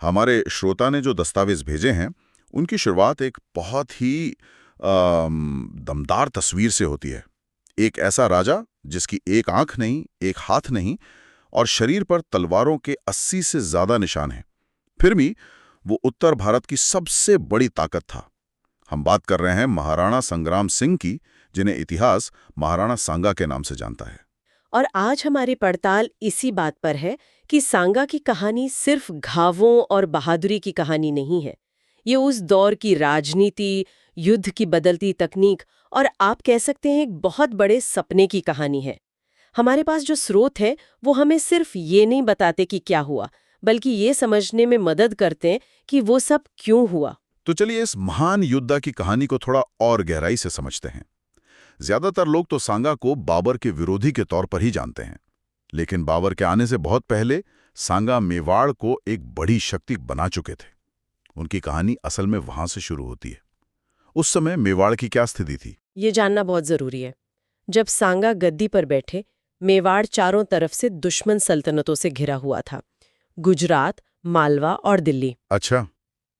हमारे श्रोता ने जो दस्तावेज भेजे हैं, उनकी शुरुआत एक बहुत ही दमदार तस्वीर से होती है। एक ऐसा राजा जिसकी एक आंख नहीं, एक हाथ नहीं और शरीर पर तलवारों के 80 से ज्यादा निशान हैं। फिर भी वो उत्तर भारत की सबसे बड़ी ताकत था। हम बात कर रहे हैं महाराणा संग्राम सिंह की, जिन्हें इतिहास महाराणा सांगा के नाम से जानता है। और आज हमारी पड़ताल इसी बात पर है कि सांगा की कहानी सिर्फ घावों और बहादुरी की कहानी नहीं है। ये उस दौर की राजनीति, युद्ध की बदलती तकनीक और आप कह सकते हैं एक बहुत बड़े सपने की कहानी है। हमारे पास जो स्रोत है वो हमें सिर्फ ये नहीं बताते कि क्या हुआ, बल्कि ये समझने में मदद करते हैं कि वो सब क्यों हुआ। तो चलिए इस महान योद्धा की कहानी को थोड़ा और गहराई से समझते हैं। ज्यादातर लोग तो सांगा को बाबर के विरोधी के तौर पर ही जानते हैं, लेकिन बाबर के आने से बहुत पहले सांगा मेवाड़ को एक बड़ी शक्ति बना चुके थे। उनकी कहानी असल में वहां से शुरू होती है। उस समय मेवाड़ की क्या स्थिति थी? ये जानना बहुत जरूरी है। जब सांगा गद्दी पर बैठे, मेवाड़ चारों तरफ से दुश्मन सल्तनतों से घिरा हुआ था। गुजरात, मालवा और दिल्ली। अच्छा।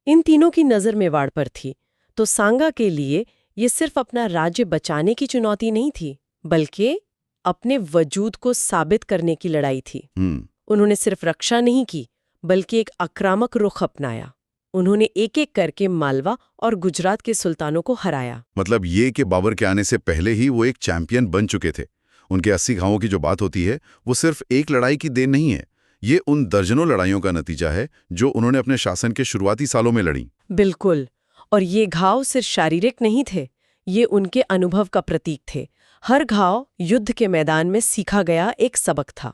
इन तीनों की नजर मेवाड़ पर थी। तो सांगा के लिए ये सिर्फ अपना राज्य बचाने की चुनौती नहीं थी, बल्कि अपने वजूद को साबित करने की लड़ाई थी। उन्होंने सिर्फ रक्षा नहीं की, बल्कि एक आक्रामक रुख अपनाया। उन्होंने एक एक करके मालवा और गुजरात के सुल्तानों को हराया। मतलब ये कि बाबर के आने से पहले ही वो एक चैंपियन बन चुके थे। उनके 80 घावों की जो बात होती है, वो सिर्फ एक लड़ाई की देन नहीं है। ये उन दर्जनों लड़ाइयों का नतीजा है जो उन्होंने अपने शासन के शुरुआती सालों में लड़ी। बिल्कुल। और ये घाव सिर्फ शारीरिक नहीं थे, ये उनके अनुभव का प्रतीक थे। हर घाव युद्ध के मैदान में सीखा गया एक सबक था।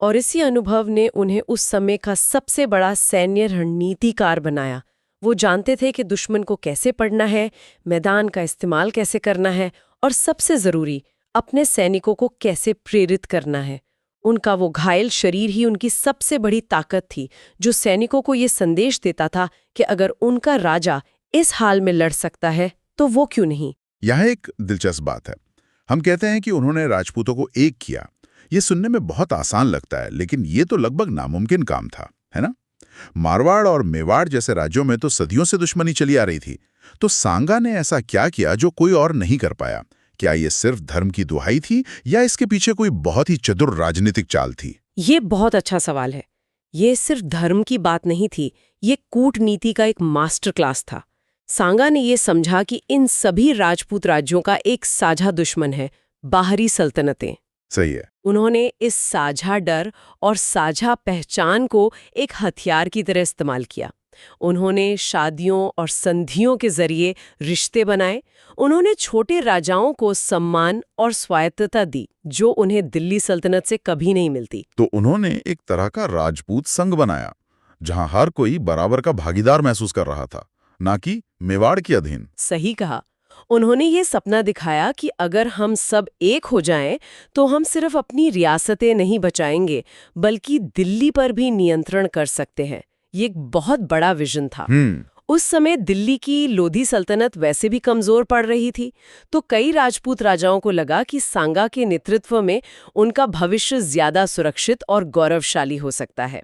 और इसी अनुभव ने उन्हें उस समय का सबसे बड़ा सैन्य रणनीतिकार बनाया। वो जानते थे कि दुश्मन को कैसे पढ़ना है, मैदान का इस्तेमाल कैसे करना है और सबसे जरूरी, अपने सैनिकों को कैसे प्रेरित करना है। उनका वो घायल शरीर ही उनकी सबसे बड़ी ताकत थी, जो सैनिकों को ये संदेश देता था कि अगर उनका राजा इस हाल में लड़ सकता है, तो वो क्यों नहीं। यह एक दिलचस्प बात है। हम कहते हैं कि उन्होंने राजपूतों को एक किया। ये सुनने में बहुत आसान लगता है, लेकिन ये तो लगभग नामुमकिन काम था, है ना? मारवाड़ और मेवाड़ जैसे राज्यों में तो सदियों से दुश्मनी चली आ रही थी। तो सांगा ने ऐसा क्या किया जो कोई और नहीं कर पाया? क्या ये सिर्फ धर्म की दुहाई थी या इसके पीछे कोई बहुत ही चतुर राजनीतिक चाल थी? ये बहुत अच्छा सवाल है। ये सिर्फ धर्म की बात नहीं थी, ये कूटनीति का एक मास्टर क्लास था। सांगा ने ये समझा कि इन सभी राजपूत राज्यों का एक साझा दुश्मन है, बाहरी सल्तनतें। सही है। उन्होंने इस साझा डर और साझा पहचान को एक हथियार की तरह इस्तेमाल किया। उन्होंने शादियों और संधियों के जरिए रिश्ते बनाए। उन्होंने छोटे राजाओं को सम्मान और स्वायत्तता दी, जो उन्हें दिल्ली सल्तनत से कभी नहीं मिलती। तो उन्होंने एक तरह का राजपूत संघ बनाया, जहां हर कोई बराबर का भागीदार महसूस कर रहा था, ना कि मेवाड़ के अधीन। सही कहा। उन्होंने ये सपना दिखाया कि अगर हम सब एक हो जाएं, तो हम सिर्फ अपनी रियासतें नहीं बचाएंगे, बल्कि दिल्ली पर भी नियंत्रण कर सकते हैं। ये एक बहुत बड़ा विजन था। उस समय दिल्ली की लोधी सल्तनत वैसे भी कमजोर पड़ रही थी, तो कई राजपूत राजाओं को लगा कि सांगा के नेतृत्व में उनका भविष्य ज्यादा सुरक्षित और गौरवशाली हो सकता है।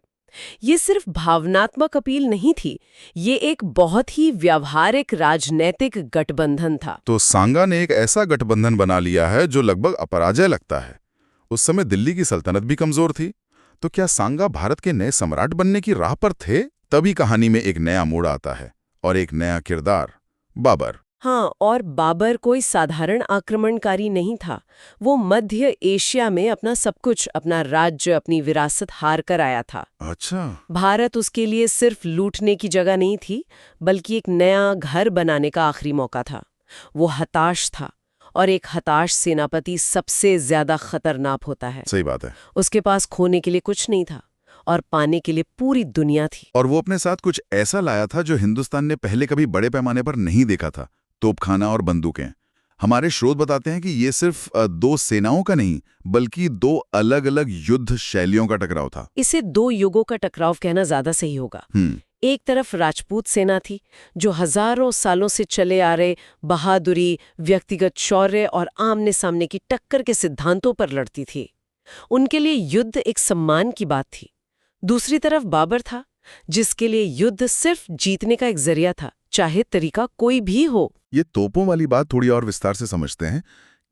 ये सिर्फ भावनात्मक अपील नहीं थी, ये एक बहुत ही व्यावहारिक राजनैतिक गठबंधन था। तो सांगा ने एक ऐसा गठबंधन बना लिया है जो लगभग अपराजय लगता है। उस समय दिल्ली की सल्तनत भी कमजोर थी। तो क्या सांगा भारत के नए सम्राट बनने की राह पर थे? तभी कहानी में एक नया मोड़ आता है और एक नया किरदार, बाबर। हाँ, और बाबर कोई साधारण आक्रमणकारी नहीं था। वो मध्य एशिया में अपना सब कुछ, अपना राज्य, अपनी विरासत हार कर आया था। अच्छा। भारत उसके लिए सिर्फ लूटने की जगह नहीं थी, बल्कि एक नया घर बनाने का आखिरी मौका था। वो हताश था, और एक हताश सेनापति सबसे ज्यादा खतरनाक होता है। सही बात है। उसके पास खोने के लिए कुछ नहीं था और पाने के लिए पूरी दुनिया थी। और वो अपने साथ कुछ ऐसा लाया था जो हिंदुस्तान ने पहले कभी बड़े पैमाने पर नहीं देखा था, तोपखाना और बंदूकें। हमारे स्रोत बताते हैं कि ये सिर्फ दो सेनाओं का नहीं, बल्कि दो अलग अलग युद्ध शैलियों का टकराव था। इसे दो युगों का टकराव कहना ज्यादा सही होगा। एक तरफ राजपूत सेना थी, जो हजारों सालों से चले आ रहे बहादुरी, व्यक्तिगत शौर्य और आमने सामने की टक्कर के सिद्धांतों पर लड़ती थी। उनके लिए युद्ध एक सम्मान की बात थी। दूसरी तरफ बाबर था, जिसके लिए युद्ध सिर्फ जीतने का एक जरिया था, चाहे तरीका कोई भी हो। ये तोपों वाली बात थोड़ी और विस्तार से समझते हैं।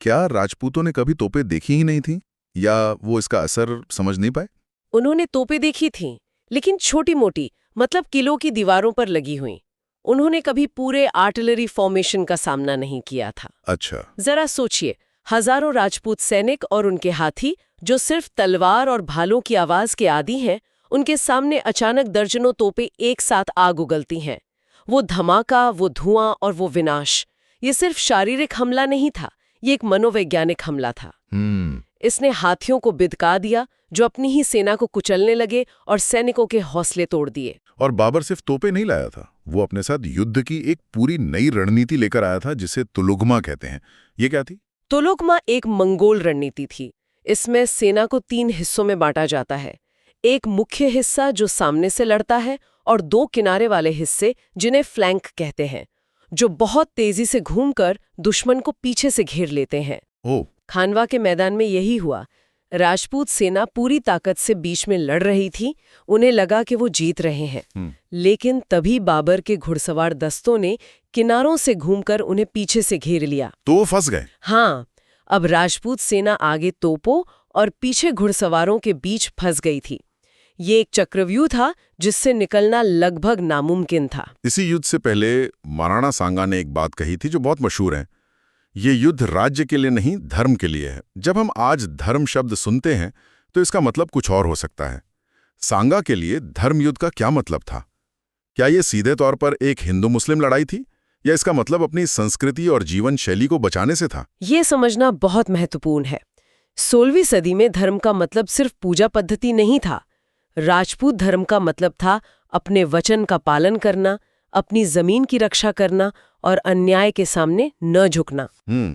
क्या राजपूतों ने कभी तोपें देखी ही नहीं थी, या वो इसका असर समझ नहीं पाए? उन्होंने तोपें देखी थीं, लेकिन छोटी मोटी, मतलब किलों की दीवारों पर लगी हुई। उन्होंने कभी पूरे आर्टिलरी फॉर्मेशन का सामना नहीं किया था। अच्छा। जरा सोचिए, हजारों राजपूत सैनिक और उनके हाथी जो सिर्फ तलवार और भालों की आवाज के आदी हैं, उनके सामने अचानक दर्जनों तोपें एक साथ आग उगलती हैं। वो धमाका, वो धुआं और वो विनाश, ये सिर्फ शारीरिक हमला नहीं था, ये एक मनोवैज्ञानिक हमला था। इसने हाथियों को बिदका दिया, जो अपनी ही सेना को कुचलने लगे, और सैनिकों के हौसले तोड़ दिए। और बाबर सिर्फ तोपें नहीं लाया था, वो अपने साथ युद्ध की एक पूरी नई रणनीति लेकर आया था, जिसे तुलुगमा कहते हैं। ये क्या थी? तुलुगमा एक मंगोल रणनीति थी। इसमें सेना को 3 हिस्सों में बांटा जाता है। एक मुख्य हिस्सा जो सामने से लड़ता है, और 2 किनारे वाले हिस्से जिन्हें फ्लैंक कहते हैं, जो बहुत तेजी से घूमकर दुश्मन को पीछे से घेर लेते हैं। खानवा के मैदान में यही हुआ। राजपूत सेना पूरी ताकत से बीच में लड़ रही थी, उन्हें लगा कि वो जीत रहे हैं। लेकिन तभी बाबर के घुड़सवार दस्तों ने किनारों से घूमकर उन्हें पीछे से घेर लिया। तो वो फंस गए। हाँ, अब राजपूत सेना आगे तोपों और पीछे घुड़सवारों के बीच फंस गई थी। ये एक चक्रव्यूह था जिससे निकलना लगभग नामुमकिन था। इसी युद्ध से पहले महाराणा सांगा ने एक बात कही थी जो बहुत मशहूर है। ये युद्ध राज्य के लिए नहीं, धर्म के लिए है। जब हम आज धर्म शब्द सुनते हैं तो इसका मतलब कुछ और हो सकता है। सांगा के लिए धर्म युद्ध का क्या मतलब था? क्या ये सीधे तौर पर एक हिंदू मुस्लिम लड़ाई थी, या इसका मतलब अपनी संस्कृति और जीवन शैली को बचाने से था? ये समझना बहुत महत्वपूर्ण है। 16वीं सदी में धर्म का मतलब सिर्फ पूजा पद्धति नहीं था। राजपूत धर्म का मतलब था अपने वचन का पालन करना, अपनी जमीन की रक्षा करना और अन्याय के सामने न झुकना।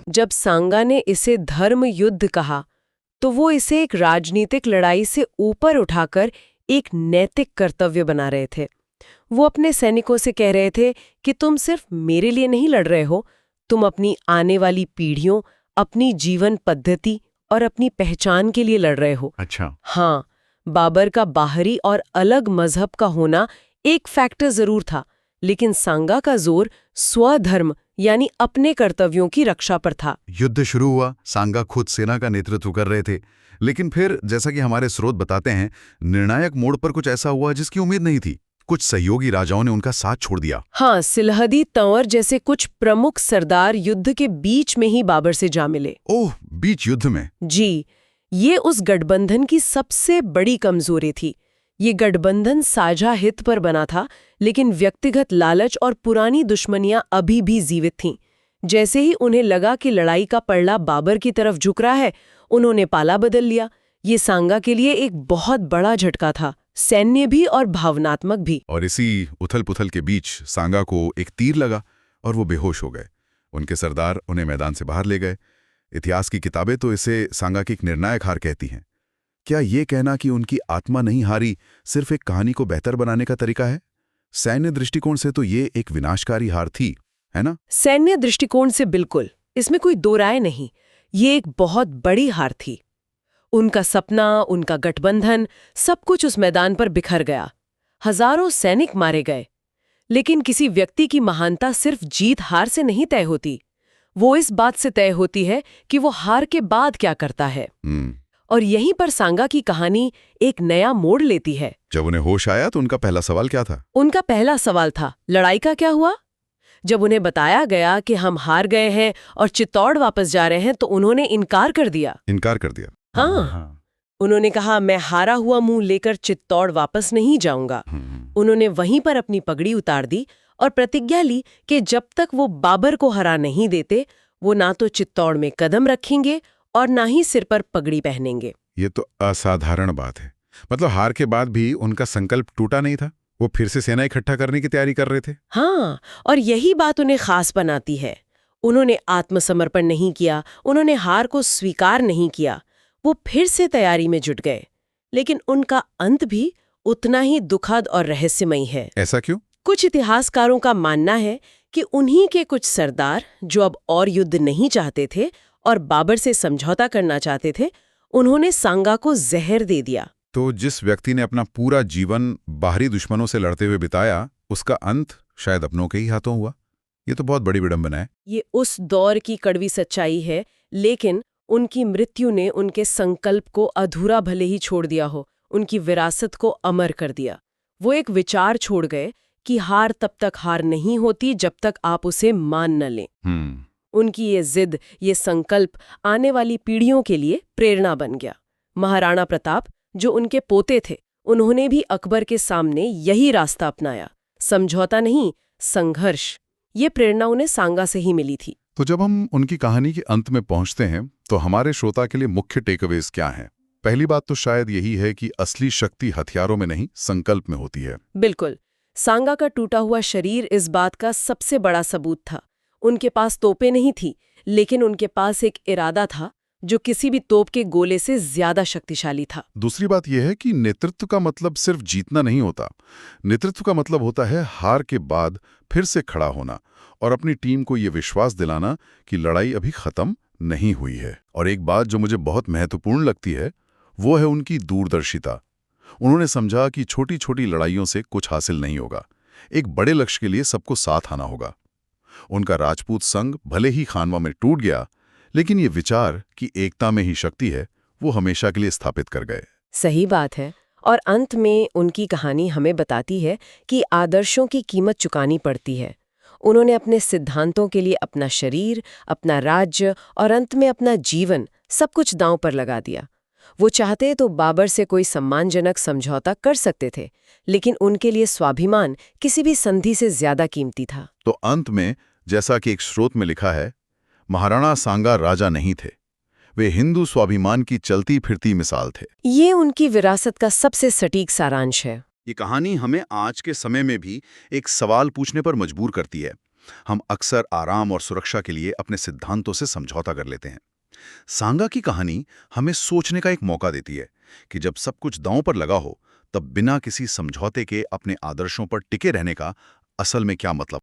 जब सांगा ने इसे धर्म युद्ध कहा, तो वो इसे एक राजनीतिक लड़ाई से ऊपर उठाकर एक नैतिक कर्तव्य बना रहे थे। वो अपने सैनिकों से कह रहे थे कि तुम सिर्फ मेरे लिए नहीं लड़ रहे हो, तुम अपनी आने वाली पीढ़ियों, अपनी जीवन पद्धति और अपनी पहचान के लिए लड़ रहे हो। अच्छा। हाँ, बाबर का बाहरी और अलग मजहब का होना एक फैक्टर जरूर था, लेकिन सांगा का जोर स्वधर्म यानी अपने कर्तव्यों की रक्षा पर था। युद्ध शुरू हुआ, सांगा खुद सेना का नेतृत्व कर रहे थे, लेकिन फिर जैसा कि हमारे स्रोत बताते हैं, निर्णायक मोड़ पर कुछ ऐसा हुआ जिसकी उम्मीद नहीं थी। कुछ सहयोगी राजाओं ने उनका साथ छोड़ दिया। हाँ, सिलहदी तंवर जैसे कुछ प्रमुख सरदार युद्ध के बीच में ही बाबर से जा मिले। ओह, बीच युद्ध में? जी, ये उस गठबंधन की सबसे बड़ी कमजोरी थी। ये गठबंधन साझा हित पर बना था, लेकिन व्यक्तिगत लालच और पुरानी दुश्मनियां अभी भी जीवित थीं। जैसे ही उन्हें लगा कि लड़ाई का पलड़ा बाबर की तरफ झुक रहा है, उन्होंने पाला बदल लिया। ये सांगा के लिए एक बहुत बड़ा झटका था, सैन्य भी और भावनात्मक भी। और इसी उथल-पुथल के बीच सांगा को एक तीर लगा और वो बेहोश हो गए। उनके सरदार उन्हें मैदान से बाहर ले गए। इतिहास की किताबें तो इसे सांगा की एक निर्णायक हार कहती हैं। क्या ये कहना कि उनकी आत्मा नहीं हारी सिर्फ एक कहानी को बेहतर बनाने का तरीका है? सैन्य दृष्टिकोण से तो ये एक विनाशकारी हार थी, है ना? सैन्य दृष्टिकोण से बिल्कुल, इसमें कोई दो राय नहीं। ये एक बहुत बड़ी हार थी। उनका सपना, उनका गठबंधन, सब कुछ उस मैदान पर बिखर गया। हजारों सैनिक मारे गए। लेकिन किसी व्यक्ति की महानता सिर्फ जीत हार से नहीं तय होती, वो इस बात से तय होती है कि वो हार के बाद क्या करता है। और यहीं पर सांगा की कहानी एक नया मोड़ लेती है। जब उन्हें होश आया तो उनका पहला सवाल क्या था? उनका पहला सवाल था, लड़ाई का क्या हुआ? जब उन्हें बताया गया कि हम हार गए हैं और चित्तौड़ वापस जा रहे हैं, तो उन्होंने इनकार कर दिया। इनकार कर दिया? हाँ। उन्होंने कहा, मैं हारा हुआ मुंह लेकर चित्तौड़ वापस नहीं जाऊंगा। उन्होंने वहीं पर अपनी पगड़ी उतार दी और प्रतिज्ञा ली कि जब तक वो बाबर को हरा नहीं देते, वो ना तो चित्तौड़ में कदम रखेंगे और ना ही सिर पर पगड़ी पहनेंगे। ये तो असाधारण बात है। मतलब हार के बाद भी उनका संकल्प टूटा नहीं था, वो फिर से सेना इकट्ठा करने की तैयारी कर रहे थे। हाँ, और यही बात उन्हें खास बनाती है। उन्होंने आत्मसमर्पण नहीं किया, उन्होंने हार को स्वीकार नहीं किया, वो फिर से तैयारी में जुट गए। लेकिन उनका अंत भी उतना ही दुखद और रहस्यमयी है। ऐसा क्यों? कुछ इतिहासकारों का मानना है कि उन्हीं के कुछ सरदार, जो अब और युद्ध नहीं चाहते थे और बाबर से समझौता करना चाहते थे, उन्होंने सांगा को जहर दे दिया। तो जिस व्यक्ति ने अपना पूरा जीवन बाहरी दुश्मनों से लड़ते हुए बिताया, उसका अंत शायद अपनों के ही हाथों हुआ। ये तो बहुत बड़ी विडंबना है। ये उस दौर की कड़वी सच्चाई है, लेकिन उनकी मृत्यु ने उनके संकल्प को अधूरा भले ही छोड़ दिया हो, उनकी विरासत को अमर कर दिया। वो एक विचार छोड़ गए कि हार तब तक हार नहीं होती जब तक आप उसे मान न लें। उनकी ये जिद, ये संकल्प आने वाली पीढ़ियों के लिए प्रेरणा बन गया। महाराणा प्रताप, जो उनके पोते थे, उन्होंने भी अकबर के सामने यही रास्ता अपनाया। समझौता नहीं, संघर्ष। ये प्रेरणा उन्हें सांगा से ही मिली थी। तो जब हम उनकी कहानी के अंत में पहुंचते हैं तो हमारे श्रोता के लिए मुख्य टेकअवेज क्या हैं? पहली बात तो शायद यही है कि असली शक्ति हथियारों में नहीं, संकल्प में होती है। बिल्कुल। सांगा का टूटा हुआ शरीर इस बात का सबसे बड़ा सबूत था। उनके पास तोपें नहीं थी, लेकिन उनके पास एक इरादा था जो किसी भी तोप के गोले से ज्यादा शक्तिशाली था। दूसरी बात यह है कि नेतृत्व का मतलब सिर्फ जीतना नहीं होता। नेतृत्व का मतलब होता है हार के बाद फिर से खड़ा होना और अपनी टीम को यह विश्वास दिलाना कि लड़ाई अभी खत्म नहीं हुई है। और एक बात जो मुझे बहुत महत्वपूर्ण लगती है, वो है उनकी दूरदर्शिता। उन्होंने समझा कि छोटी छोटी लड़ाइयों से कुछ हासिल नहीं होगा, एक बड़े लक्ष्य के लिए सबको साथ आना होगा। उनका राजपूत संघ भले ही खानवा में टूट गया, लेकिन ये विचार कि एकता में ही शक्ति है, वो हमेशा के लिए स्थापित कर गए। सही बात है। और अंत में उनकी कहानी हमें बताती है कि आदर्शों की कीमत चुकानी पड़ती है। उन्होंने अपने सिद्धांतों के लिए अपना शरीर, अपना राज्य और अंत में अपना जीवन सब कुछ दांव पर लगा दिया। वो चाहते तो बाबर से कोई सम्मानजनक समझौता कर सकते थे, लेकिन उनके लिए स्वाभिमान किसी भी संधि से ज्यादा कीमती था। तो अंत में, जैसा कि एक स्रोत में लिखा है, महाराणा सांगा राजा नहीं थे, वे हिंदू स्वाभिमान की चलती फिरती मिसाल थे। ये उनकी विरासत का सबसे सटीक सारांश है। ये कहानी हमें आज के समय में भी एक सवाल पूछने पर मजबूर करती है। हम अक्सर आराम और सुरक्षा के लिए अपने सिद्धांतों से समझौता कर लेते हैं। सांगा की कहानी हमें सोचने का एक मौका देती है कि जब सब कुछ दांव पर लगा हो, तब बिना किसी समझौते के अपने आदर्शों पर टिके रहने का असल में क्या मतलब।